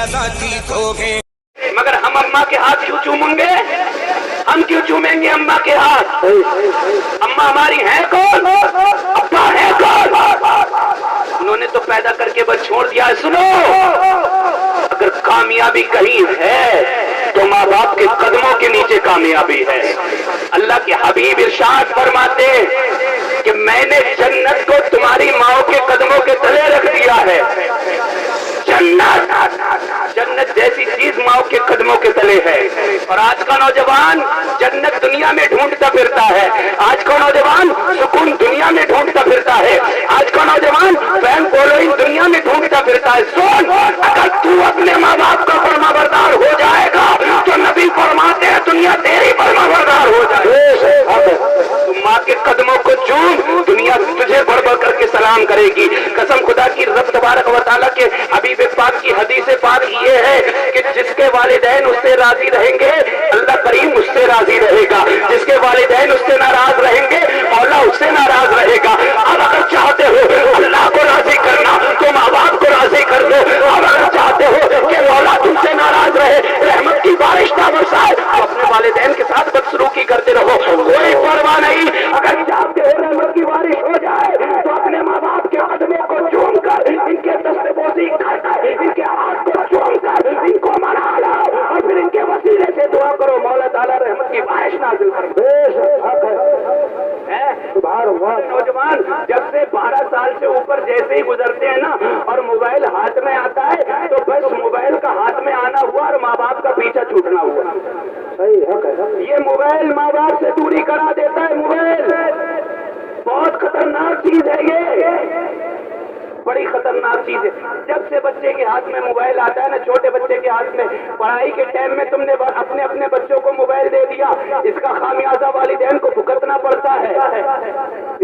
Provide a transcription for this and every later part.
لذاتی دھوکے. مگر ہم اماں کے ہاتھ کیوں چومیں گے؟ ہم کیوں چومیں گے اماں کے ہاتھ؟ اماں ہماری ہیں کون؟ ابا ہے کون؟ انہوں نے تو پیدا کر کے بس چھوڑ دیا ہے. سنو، اگر کامیابی کہیں ہے تو ماں باپ کے قدموں کے نیچے کامیابی ہے. اللہ کے حبیب ارشاد فرماتے کہ میں نے جنت کو تمہاری ماں کے قدموں کے تلے رکھ دیا ہے. جنت جیسی چیز ماں کے قدموں کے تلے ہے. اور آج کا نوجوان جنت دنیا میں ڈھونڈتا پھرتا ہے. آج کا نوجوان سکون دنیا میں ڈھونڈتا پھرتا ہے. آج کا نوجوان فین فالوئنگ دنیا میں ڈھونڈتا پھرتا ہے. سن، اگر تو اپنے ماں باپ کا فرما بردار ہو جائے گا تو نبی فرماتے ہیں دنیا تیری فرما بردار ہو جائے. تو ماں کے قدموں کو چوم، دنیا تجھے بڑھ بڑھ کر کے سلام کرے گی. قسم خدا کی، رب تبارک و تعالیٰ کے حبیب پاک کی حدیث پاک یہ ہے کہ جس کے والدین اس سے راضی رہیں گے اللہ کریم اس سے راضی رہے گا. جس کے والدین اس سے ناراض رہیں گے مولا اس سے ناراض رہے گا. اب اگر چاہتے ہو اللہ کو راضی کرنا تو ماں باپ کو راضی کر دو. اب اگر چاہتے ہو کہ مولا تم سے ناراض رہے، رحمت کی بارش نہ برسائے، تو اپنے والدین کے ساتھ بدسلوکی کرتے رہو، کوئی پرواہ نہیں. اگر چاہتے ہو رحمت کی بارش ہو جائے تو اپنے ماں باپ کے قدموں کو چوم کر، ان کے دست بوسی کر کر، ان کے ہاتھ کو چوم کر ان کو منا لو اور پھر ان کے وسیلے سے دعا کرو مولا تعالیٰ رحمت کی بارش نازل کر دے. نوجوان جب سے 12 سال سے اوپر جیسے ہی گزرتے ہیں نا اور موبائل ہاتھ میں آتا ہے تو بس موبائل کا ہاتھ میں آنا ہوا اور ماں باپ کا پیچھا چھوٹنا ہوا. یہ موبائل ماں باپ سے دوری کرا دیتا ہے. موبائل بہت خطرناک چیز ہے، یہ بڑی خطرناک چیز ہے. جب سے بچے کے ہاتھ میں موبائل آتا ہے نا، چھوٹے بچے کے ہاتھ میں، پڑھائی کے ٹائم میں تم نے اپنے بچوں کو موبائل دے دیا، اس کا خامیازہ والدین کو بھگتنا پڑتا ہے.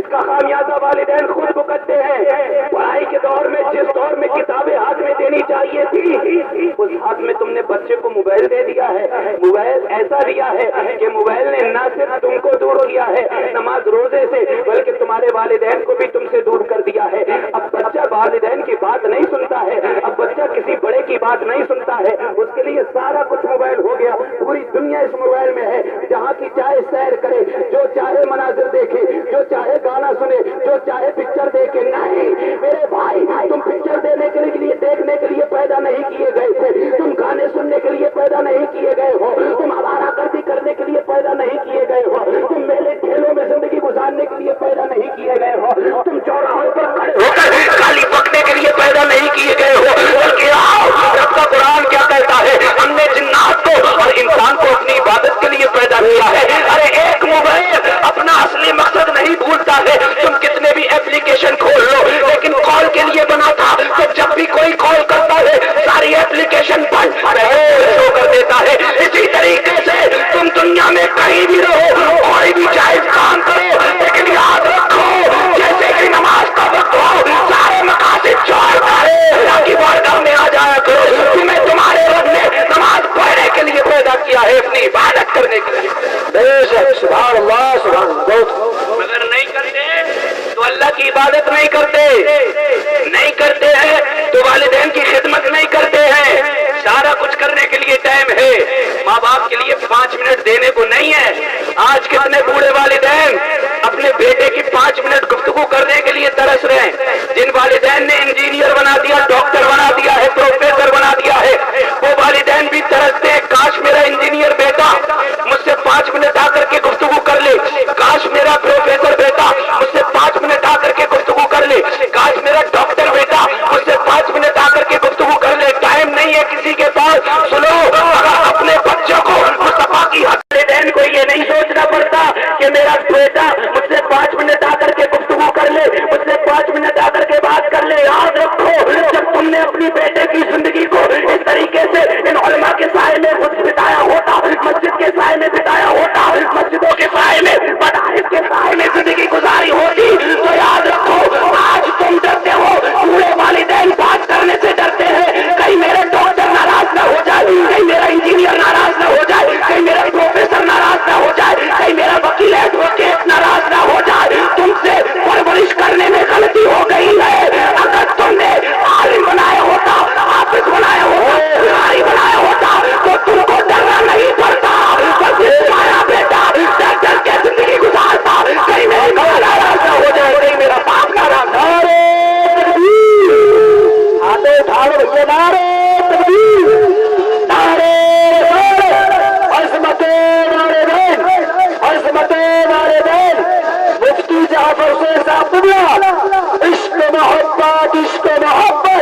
اس کا خامیازہ والدین خود بھگتتے ہیں. پڑھائی کے دور میں جس دور میں کتابیں ہاتھ میں دینی چاہیے تھی اس ہاتھ میں تم نے بچے کو موبائل دے دیا ہے. موبائل ایسا دیا ہے کہ موبائل نے نہ صرف تم کو دور کیا ہے نماز روزے سے، بلکہ تمہارے والدین کو بھی تم سے دور کر دیا ہے. اب بچہ والدین کی بات نہیں سنتا ہے، اب بچہ کسی بڑے کی بات نہیں سنتا ہے. اس کے لیے سارا کچھ موبائل ہو گیا. پوری دنیا اس موبائل میں ہے. جہاں کی چاہے سیر کرے، جو چاہے مناظر دیکھے، جو چاہے گانا سنے، جو چاہے پکچر دیکھے. نہیں میرے بھائی، تم پکچر دینے کے لیے دیکھنے کے لیے پیدا نہیں کیے گئے تھے. تم گانے سننے کے لیے پیدا نہیں کیے گئے ہو. تم آوارہ گردی کرنے کے لیے پیدا نہیں کیے گئے ہو. تم میلے ٹھیلوں میں زندگی گزارنے کے لیے پیدا نہیں کیے گئے ہو. تم چوراہوں پر کھڑے ہو کر گالی بکنے کے لیے پیدا نہیں کیے گئے ہو. بلکہ آؤ، رب کا قرآن کیا کہتا ہے، ہم نے جنات کو اور انسان کو اپنی عبادت کے لیے پیدا کیا ہے. ارے ایک موبائل اپنا اصلی مقصد نہیں بھولتا ہے. تم کتنے بھی ایپلیکیشن کھول لو، لیکن کال کے لیے بنا تھا. تو جب بھی کوئی کال کرتا ہے ساری ایپلیکیشن بند شو کر دیتا ہے. اسی طریقے سے تم دنیا میں کہیں بھی رہو، کوئی بھی جائز کام کرو، لیکن یاد رکھو جیسے کہ نماز کا وقت ہو سارے مقاصد چھوڑ کر اللہ کی بارگاہ میں آ جایا کرو. تمہیں تمہارے رب نے نماز پڑھنے کے لیے پیدا کیا ہے، اپنی عبادت کرنے کے لیے. سبحان اللہ، سبحان اللہ. اگر نہیں کرتے تو اللہ کی عبادت نہیں کرتے، نہیں کرتے ہیں تو والدین کی خدمت نہیں کرتے ہیں. سارا کچھ کرنے کے لیے ٹائم ہے، ماں باپ کے لیے 5 منٹ دینے کو نہیں ہے. آج کتنے بوڑھے والدین اپنے بیٹے کی 5 منٹ گفتگو کرنے کے لیے ترس رہے ہیں. جن والدین نے انجینئر بنا دیا، ڈاکٹر بنا دیا ہے، پروفیسر بنا دیا ہے، وہ والدین بھی ترستے ہیں کاش میرا انجینئر بیٹا مجھ سے 5 منٹ آ کر کے گفتگو کر لے. کاش میرا پروفیسر بیٹا مجھ سے 5 منٹ آ کر کے گفتگو کر لے. کاش میرا ڈاکٹر بیٹا مجھ سے 5 منٹ آ کر کے گفتگو کر لے. ٹائم نہیں ہے کسی کے پاس. سنو، اگر اپنے بچوں کو مصطفیٰ کی والدین کو یہ نہیں سوچنا پڑتا کہ میرا بیٹا مجھ سے 5 منٹ آ کر کے گفتگو کر لے، مجھ سے 5 منٹ آ کر کے بات کر لے. عشق و محبت